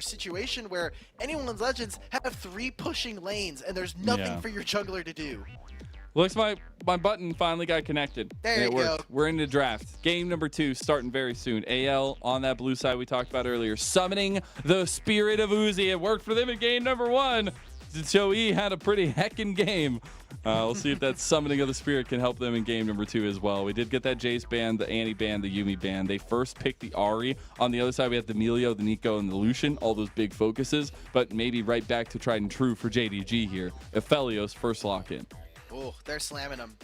situation where anyone's Legends have 3 pushing lanes and there's nothing for your jungler to do. Looks my button finally got connected. There you go. We're in the draft. Game number 2 starting very soon. AL on that blue side we talked about earlier, summoning the Spirit of Uzi. It worked for them in game number 1. Joey had a pretty heckin' game. We'll see if that summoning of the Spirit can help them in game number 2 as well. We did get that Jace ban, the Annie ban, the Yuumi ban. They first picked the Ahri. On the other side, we have the Emilio, the Nico, and the Lucian, all those big focuses, but maybe right back to tried and true for JDG here. Aphelios first lock in. Oh, they're slamming them.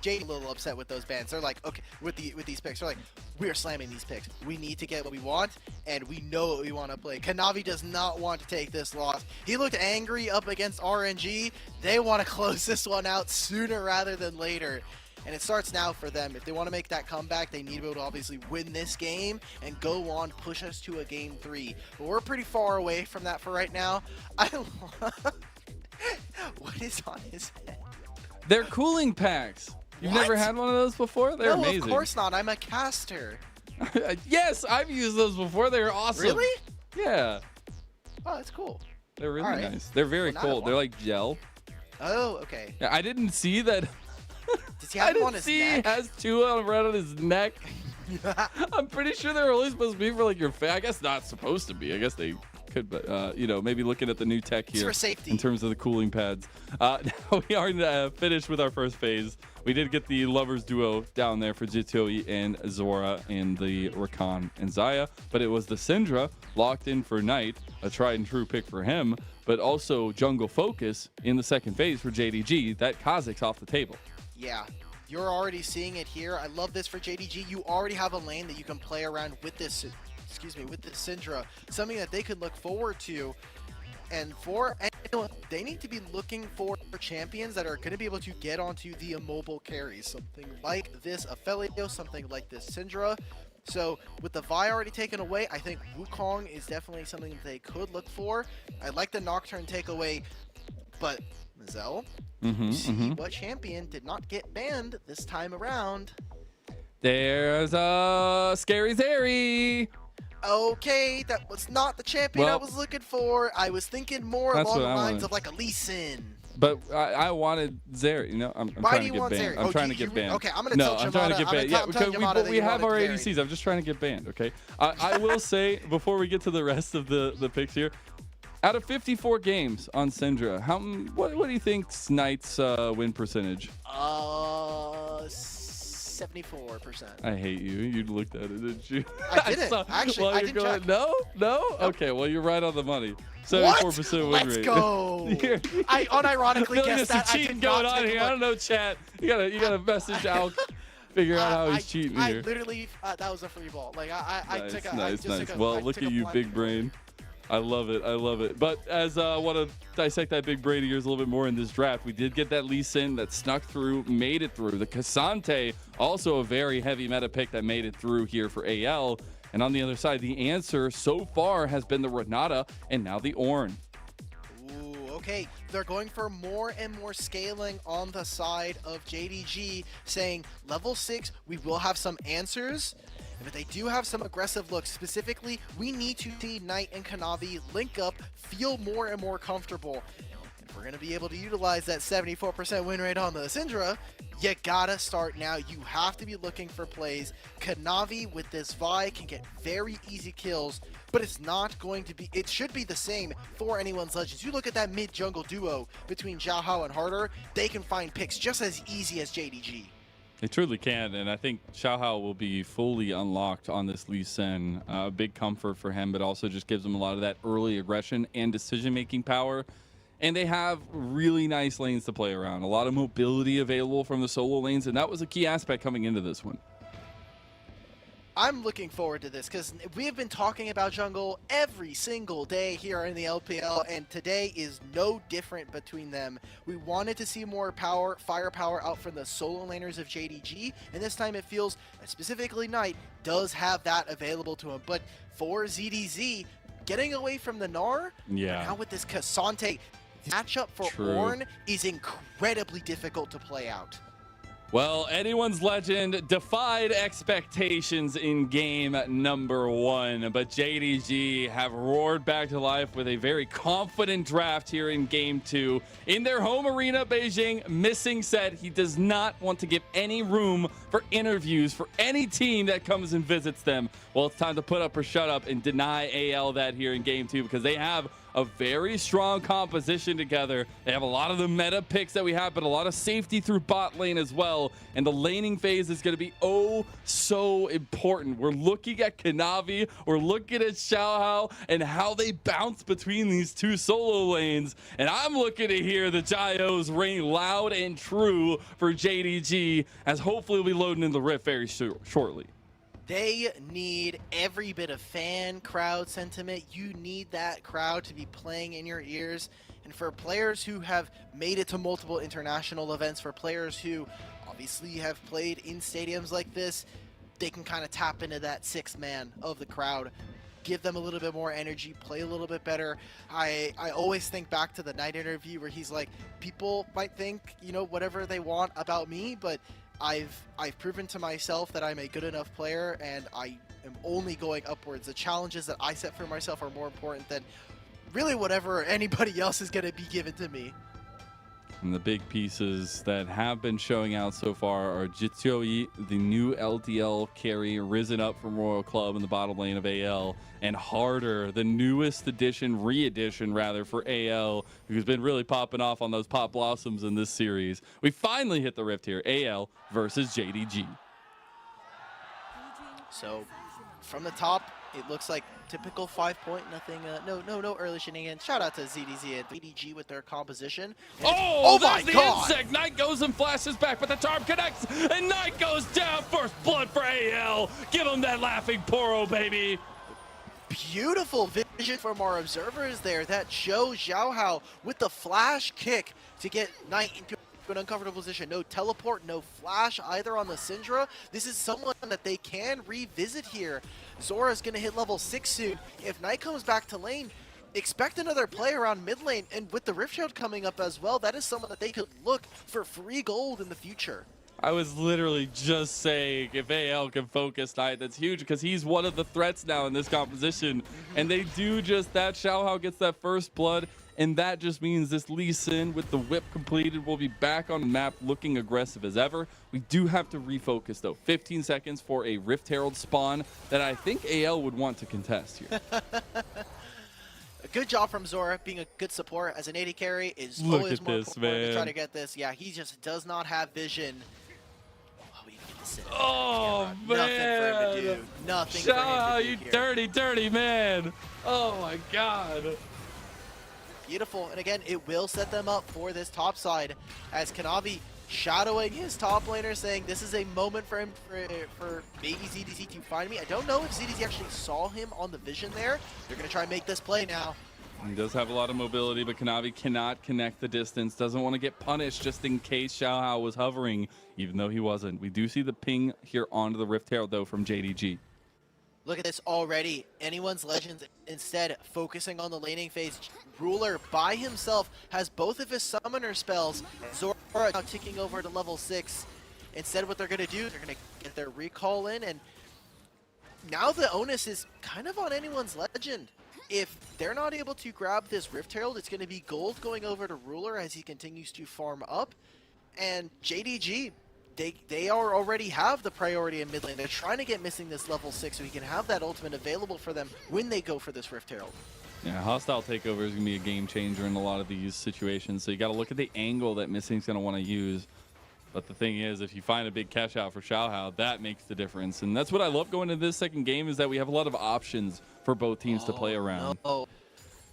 Jade a little upset with those bans. They're like, okay, with these picks, they're like, we're slamming these picks. We need to get what we want, and we know what we want to play. Kanavi does not want to take this loss. He looked angry up against RNG. They want to close this one out sooner rather than later. And it starts now for them. If they want to make that comeback, they need to be able to obviously win this game and go on, push us to a game 3. But we're pretty far away from that for right now. What is on his head? They're cooling packs. You've never had one of those before? They're amazing. No, of course not. I'm a caster. Yes, I've used those before. They're awesome. Really? Yeah. Oh, that's cool. They're really nice. They're very cold. They're like gel. Oh, okay. Yeah, I didn't see that. Does he have one on his neck? He has 2 right on his neck. I'm pretty sure they're only supposed to be for like your face. I guess not supposed to be. I guess they could, but you know, maybe looking at the new tech here for safety in terms of the cooling pads. Now we are finished with our first phase. We did get the lovers duo down there for Jitoi and Zora and the Rakan and Zaya, but it was the Syndra locked in for Knight, a tried and true pick for him, but also jungle focus in the second phase for JDG. That Kha'Zix's off the table. Yeah. You're already seeing it here. I love this for JDG. You already have a lane that you can play around with this, with this Syndra. Something that they could look forward to. And they need to be looking for champions that are going to be able to get onto the immobile carries. Something like this Aphelios, something like this Syndra. So with the Vi already taken away, I think Wukong is definitely something that they could look for. I like the Nocturne takeaway, but Zell, what champion did not get banned this time around? There's a Scary Zeri. Okay, that was not the champion I was looking for. I was thinking more along the lines of like a Lee Sin. But I wanted Zeri, you know. I'm trying to get banned. I'm trying to get banned. Okay, I'm gonna tell Jamada. I'm trying to get banned. Yeah, because we have our ADCs. I'm just trying to get banned. Okay. I will say before we get to the rest of the picks here, out of 54 games on Syndra, what do you think Knight's win percentage? 74%. I hate you. You looked at it, didn't you? I didn't. Actually, I didn't check. No? Nope. Okay, well, you're right on the money. 74% win rate. Let's go. I unironically guessed that. There's cheating going on here. I don't know, chat. You gotta message Al. Figure out how he's cheating here. I literally, that was a free ball. Like I took a nice. Well, look at you, big brain. I love it. I love it. But as I want to dissect that big brain of yours a little bit more in this draft, we did get that Lee Sin that snuck through, made it through. The Cassante, also a very heavy meta pick that made it through here for AL. And on the other side, the answer so far has been the Renata and now the Ornn. Ooh, okay. They're going for more and more scaling on the side of JDG, saying level 6, we will have some answers. But they do have some aggressive looks. Specifically, we need to see Knight and Kanavi link up, feel more and more comfortable. If we're going to be able to utilize that 74% win rate on the Syndra, you gotta start now. You have to be looking for plays. Kanavi with this Vi can get very easy kills, but it's not going to be, it should be the same for anyone's Legends. You look at that mid-jungle duo between Xiaohao and Harder, they can find picks just as easy as JDG. They truly can, and I think Xiaohao will be fully unlocked on this Lee Sin. Big comfort for him, but also just gives him a lot of that early aggression and decision-making power. And they have really nice lanes to play around. A lot of mobility available from the solo lanes, and that was a key aspect coming into this one. I'm looking forward to this because we have been talking about jungle every single day here in the LPL, and today is no different between them. We wanted to see more firepower out from the solo laners of JDG, and this time it feels that specifically Knight does have that available to him. But for ZDZ, getting away from the Gnar, now with this Cassante matchup for Ornn is incredibly difficult to play out. Well, anyone's legend defied expectations in game number 1, but JDG have roared back to life with a very confident draft here in game 2. In their home arena, Beijing, Missing said he does not want to give any room for interviews for any team that comes and visits them. Well, it's time to put up or shut up and deny AL that here in game 2 because they have a very strong composition together. They have a lot of the meta picks that we have, but a lot of safety through bot lane as well. And the laning phase is going to be oh so important. We're looking at Kanavi, we're looking at Xiaohao, and how they bounce between these two solo lanes. And I'm looking to hear the Gyos ring loud and true for JDG, as hopefully we'll be loading in the Rift very shortly. They need every bit of fan crowd sentiment. You need that crowd to be playing in your ears. And for players who have made it to multiple international events, for players who obviously have played in stadiums like this, they can kind of tap into that sixth man of the crowd. Give them a little bit more energy, play a little bit better. I always think back to the Knight interview where he's like, people might think, you know, whatever they want about me, but I've proven to myself that I'm a good enough player, and I am only going upwards. The challenges that I set for myself are more important than really whatever anybody else is going to be given to me. And the big pieces that have been showing out so far are Jitsuoi, the new LDL carry, risen up from Royal Club in the bottom lane of AL, and Harder, the newest addition, re-edition rather, for AL, who's been really popping off on those pop blossoms in this series. We finally hit the Rift here, AL versus JDG. So from the top, it looks like typical 5-point, nothing, no early shenanigans. Shout out to ZDZ and JDG with their composition. Oh my the God! insect. Knight goes and flashes back, but the charm connects, and Knight goes down. First blood for AL. Give him that laughing Poro, baby. Beautiful vision from our observers there that shows Xiaohao with the flash kick to get Knight into an uncomfortable position. No teleport, no flash either on the Syndra. This is someone that they can revisit here. Zora's going to hit level 6 soon. If Knight comes back to lane, expect another play around mid lane, and with the Rift Shield coming up as well, that is someone that they could look for free gold in the future. I was literally just saying, if AL can focus Knight, that's huge, because he's one of the threats now in this composition. And they do just that. Xiaohao gets that first blood, and that just means this Lee Sin with the whip completed will be back on the map looking aggressive as ever. We do have to refocus, though. 15 seconds for a Rift Herald spawn that I think AL would want to contest here. A good job from Zora, being a good support as an AD carry is Look always at more this, important to try man. to get this. Yeah, he just does not have vision. We get to sit Oh, man. Nothing for him to man. do. Nothing Xiaohao, for him to you do here. dirty, dirty man. Oh, my God. Beautiful, and again, it will set them up for this top side as Kanavi shadowing his top laner, saying this is a moment for him for maybe ZDZ to find me. I don't know if ZDZ actually saw him on the vision there. They're going to try and make this play now. He does have a lot of mobility, but Kanavi cannot connect the distance. Doesn't want to get punished just in case Xiaohao was hovering, even though he wasn't. We do see the ping here onto the Rift Herald, though, from JDG. Look at this already. Anyone's Legends instead focusing on the laning phase. Ruler by himself has both of his summoner spells. Zora now ticking over to level 6. Instead, what they're going to do, they're going to get their recall in, and now the onus is kind of on Anyone's Legend. If they're not able to grab this Rift Herald, it's going to be gold going over to Ruler as he continues to farm up. And JDG, they already have the priority in mid lane. They're trying to get Missing this level 6 so he can have that ultimate available for them when they go for this Rift Herald. Yeah, hostile takeover is going to be a game changer in a lot of these situations. So you got to look at the angle that Missing's going to want to use. But the thing is, if you find a big cash out for Xiaohao, that makes the difference. And that's what I love going into this second game, is that we have a lot of options for both teams to play around. No.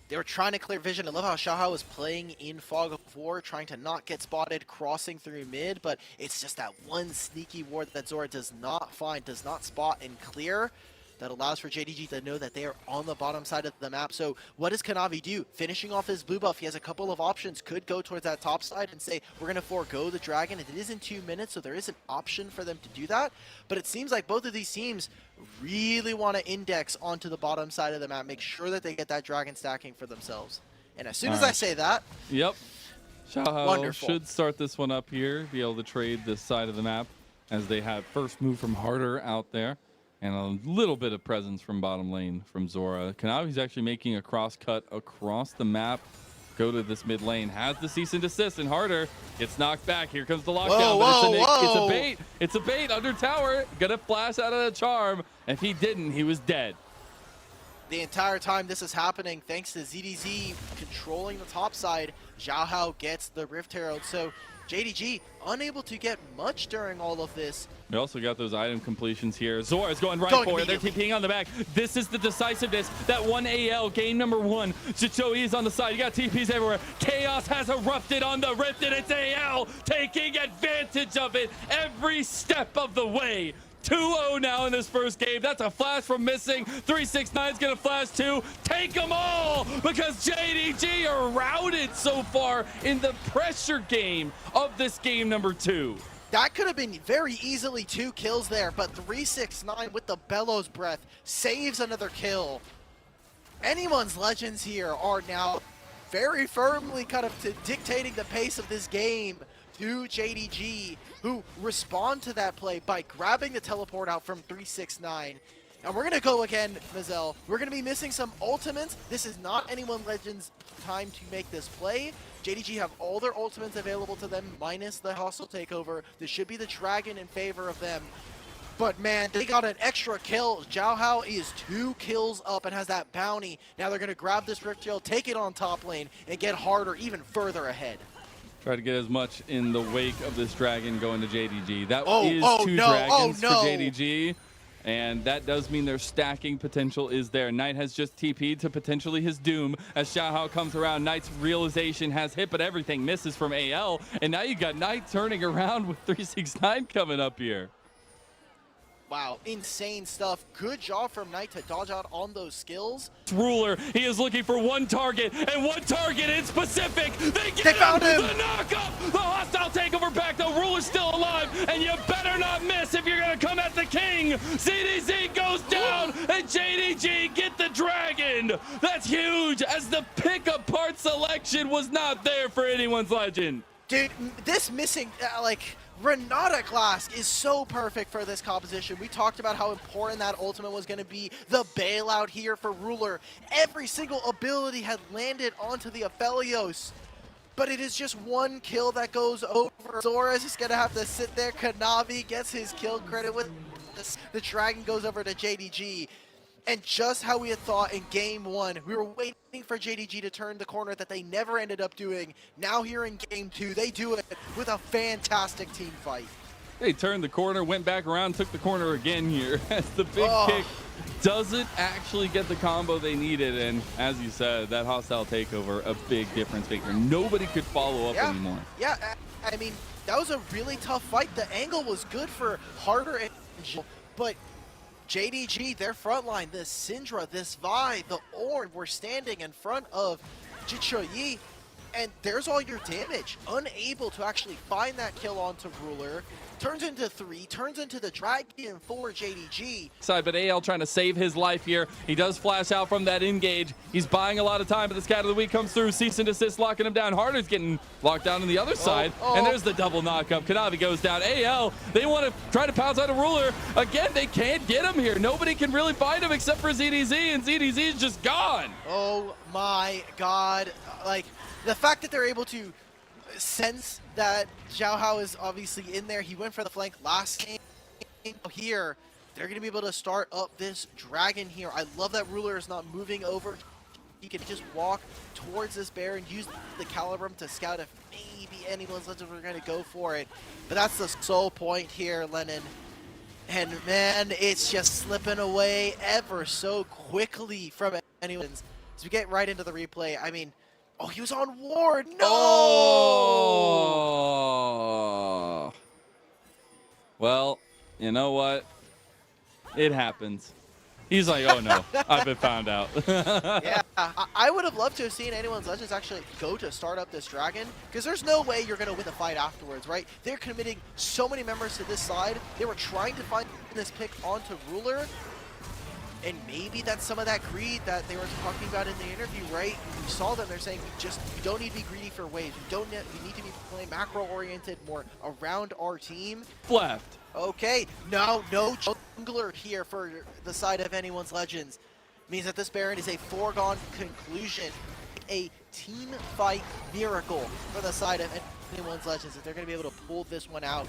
They were trying to clear vision. I love how Xiaohao was playing in Fog of War, trying to not get spotted, crossing through mid, but it's just that one sneaky ward that Zora does not find, does not spot and clear. That allows for JDG to know that they are on the bottom side of the map. So what does Kanavi do? Finishing off his blue buff, he has a couple of options. Could go towards that top side and say, we're going to forego the dragon. It is in 2 minutes, so there is an option for them to do that. But it seems like both of these teams really want to index onto the bottom side of the map, make sure that they get that dragon stacking for themselves. And as soon as I say that, Yep. Xiaohao Wonderful. should start this one up here, be able to trade this side of the map as they have first move from Harder out there and a little bit of presence from bottom lane from Zora. Kanavi's actually making a cross cut across the map. Go to this mid lane, has the cease and desist, and Harder gets knocked back. Here comes the lockdown, but it's a bait. It's a bait under tower. Gonna flash out of the charm. If he didn't, he was dead. The entire time this is happening, thanks to ZDZ controlling the top side, Xiaohao gets the Rift Herald. So JDG unable to get much during all of this. We also got those item completions here. Zora's going right for it. They're TPing on the back. This is the decisiveness. That one AL, game number 1. Chichoe is on the side. You got TPs everywhere. Chaos has erupted on the Rift, and it's AL taking advantage of it every step of the way. 2-0 now in this first game. That's a flash from missing. 369's gonna flash too. Take them all, because JDG are routed so far in the pressure game of this game number 2. That could have been very easily 2 kills there, but 369 with the bellows breath saves another kill. Anyone's Legends here are now very firmly kind of dictating the pace of this game to JDG, who respond to that play by grabbing the teleport out from 369. And we're gonna go again, Mazel. We're gonna be missing some ultimates. This is not anyone Legends time to make this play. JDG have all their ultimates available to them, minus the hostile takeover. This should be the dragon in favor of them. But man, they got an extra kill. Xiaohao is 2 kills up and has that bounty. Now they're gonna grab this Rift Tail, take it on top lane, and get Harder even further ahead. Try to get as much in the wake of this dragon going to JDG. That is 2 no, dragons no. for JDG. And that does mean their stacking potential is there. Knight has just TP'd to potentially his doom as Xiaohao comes around. Knight's realization has hit, but everything misses from AL. And now you got Knight turning around with 369 coming up here. Wow, insane stuff. Good job from Knight to dodge out on those skills. Ruler, he is looking for one target, and one target in specific. They found him. The knockup, the hostile takeover back, though. Ruler's still alive, and you better not miss if you're gonna come at the king. ZDZ goes down, and JDG get the dragon. That's huge, as the pick-up part selection was not there for anyone's Legend. Dude, this missing, Renata Glass is so perfect for this composition. We talked about how important that ultimate was going to be. The bailout here for Ruler. Every single ability had landed onto the Aphelios. But it is just 1 kill that goes over. Zora's just going to have to sit there. Kanavi gets his kill credit with this. The dragon goes over to JDG. And just how we had thought in game 1, we were waiting for JDG to turn the corner that they never ended up doing. Now here in game 2, they do it with a fantastic team fight. They turned the corner, went back around, took the corner again here as the big kick doesn't actually get the combo they needed. And as you said, that hostile takeover, a big difference maker. Nobody could follow up anymore. Yeah, I mean, that was a really tough fight. The angle was good for Harder and but JDG, their front line, this Syndra, this Vi, the Ornn were standing in front of Chichoe, and there's all your damage. Unable to actually find that kill onto Ruler. Turns into 3, turns into the dragon for JDG. Side, but AL trying to save his life here. He does flash out from that engage. He's buying a lot of time, but the Scat of the Week comes through. Cease and desist, locking him down. Harder's getting locked down on the other side. And there's the double knockup. Kanavi goes down. AL, they want to try to pounce out a Ruler. Again, they can't get him here. Nobody can really find him except for ZDZ, and ZDZ is just gone. Oh my god. Like, the fact that they're able to sense that Xiaohao is obviously in there. He went for the flank last game. Here, they're going to be able to start up this dragon here. I love that Ruler is not moving over. He can just walk towards this bear and use the Calibrum to scout if maybe anyone's Legend were going to go for it. But that's the sole point here, Lennon. And man, it's just slipping away ever so quickly from anyone's. As we get right into the replay, I mean, oh, he was on ward. No! Oh! Well, you know what? It happens. He's like, oh no, I've been found out. Yeah, I would have loved to have seen anyone's Legends actually go to start up this dragon, because there's no way you're going to win the fight afterwards, right? They're committing so many members to this side. They were trying to find this pick onto Ruler. And maybe that's some of that greed that they were talking about in the interview, right? We saw them, they're saying we don't need to be greedy for waves. We need to be playing macro-oriented more around our team. Left. Okay, no jungler here for the side of anyone's Legends. Means that this Baron is a foregone conclusion. A team fight miracle for the side of anyone's Legends. That they're going to be able to pull this one out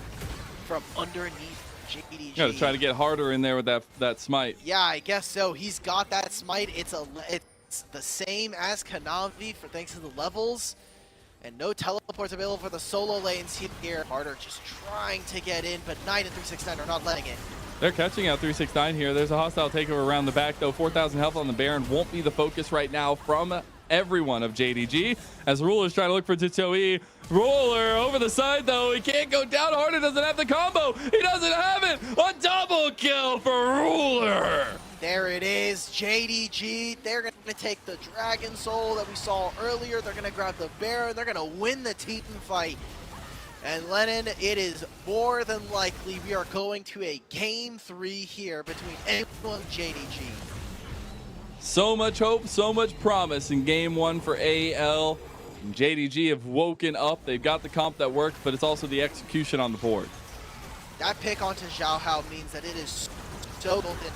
from underneath JDG. Gotta try to get harder in there with that smite. Yeah, I guess so. He's got that smite. It's the same as Kanavi for thanks to the levels. And no teleports available for the solo lanes here. Harder just trying to get in, but Knight and 369 are not letting it. They're catching out 369 here. There's a hostile takeover around the back, though. 4,000 health on the Baron won't be the focus right now from everyone of JDG. As Ruler's trying to look for Choi. Roller over the side, though. He can't go down. Harder doesn't have the combo. He doesn't have it. A double kill for Ruler. There it is, JDG. They're going to take the Dragon Soul that we saw earlier. They're going to grab the Baron. They're going to win the team fight. And Lennon, it is more than likely we are going to a Game 3 here between anyone and JDG. So much hope, so much promise in Game 1 for AL. And JDG have woken up. They've got the comp that worked, but it's also the execution on the board. That pick onto Zhao Hao means that it is so golden.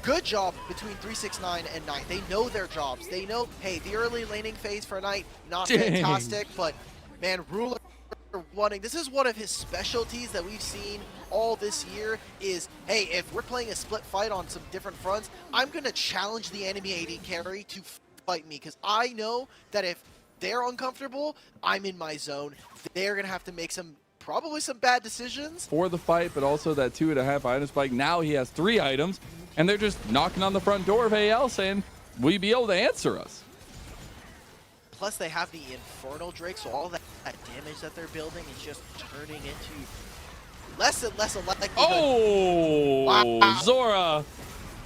Good job between 369 and Knight. They know their jobs. They know, hey, the early laning phase for Knight, not fantastic, but man, Ruler wanting, this is one of his specialties that we've seen all this year is, hey, if we're playing a split fight on some different fronts, I'm going to challenge the enemy AD carry to fight me, because I know that if they're uncomfortable, I'm in my zone. They're going to have to make probably some bad decisions. For the fight, but also that 2.5 item spike. Now he has 3 items. And they're just knocking on the front door of AL saying, will you be able to answer us? Plus they have the Infernal Drake, so all that damage that they're building is just turning into less and less likely. Oh, wow. Zora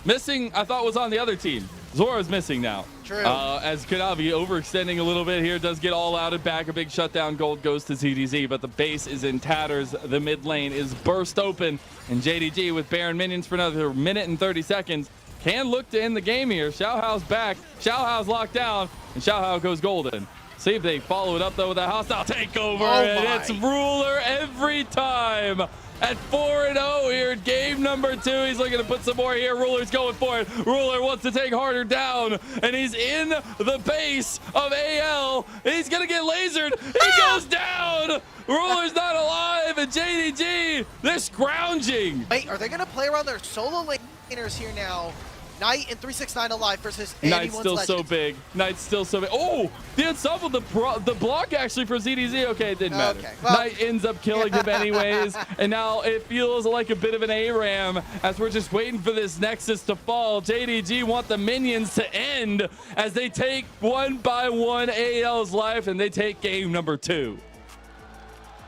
missing, I thought was on the other team. Zora's missing now. True. As Kanavi overextending a little bit here, does get all outed back. A big shutdown gold goes to ZDZ, but the base is in tatters. The mid lane is burst open, and JDG with Baron minions for another minute and 30 seconds can look to end the game here. Xiao Hao's back. Xiao Hao's locked down, and Xiao Hao goes golden. See if they follow it up, though, with a hostile takeover, and it's Ruler every time. At 4-0 here in game number 2. He's looking to put some more here. Ruler's going for it. Ruler wants to take Harder down, and he's in the base of AL. He's going to get lasered. He goes down. Ruler's not alive, and JDG, they're scrounging. Wait, are they going to play around their solo laners here now? Knight and 369 alive versus Knight's still Legends. so big. Knight's still so big. Oh, the unstoppable, the block actually for ZDZ. Okay, it didn't matter. Okay, well. Knight ends up killing him anyways. And now it feels like a bit of an ARAM as we're just waiting for this Nexus to fall. JDG want the minions to end as they take one by one AL's life, and they take game number 2.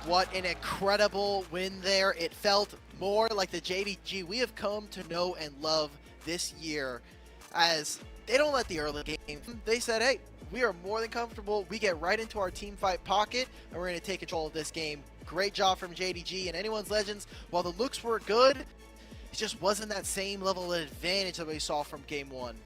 What an incredible win there. It felt more like the JDG we have come to know and love this year, as they don't let the early game. They said, hey, we are more than comfortable. We get right into our team fight pocket, and we're going to take control of this game. Great job from JDG and anyone's Legends. While the looks were good, it just wasn't that same level of advantage that we saw from game 1.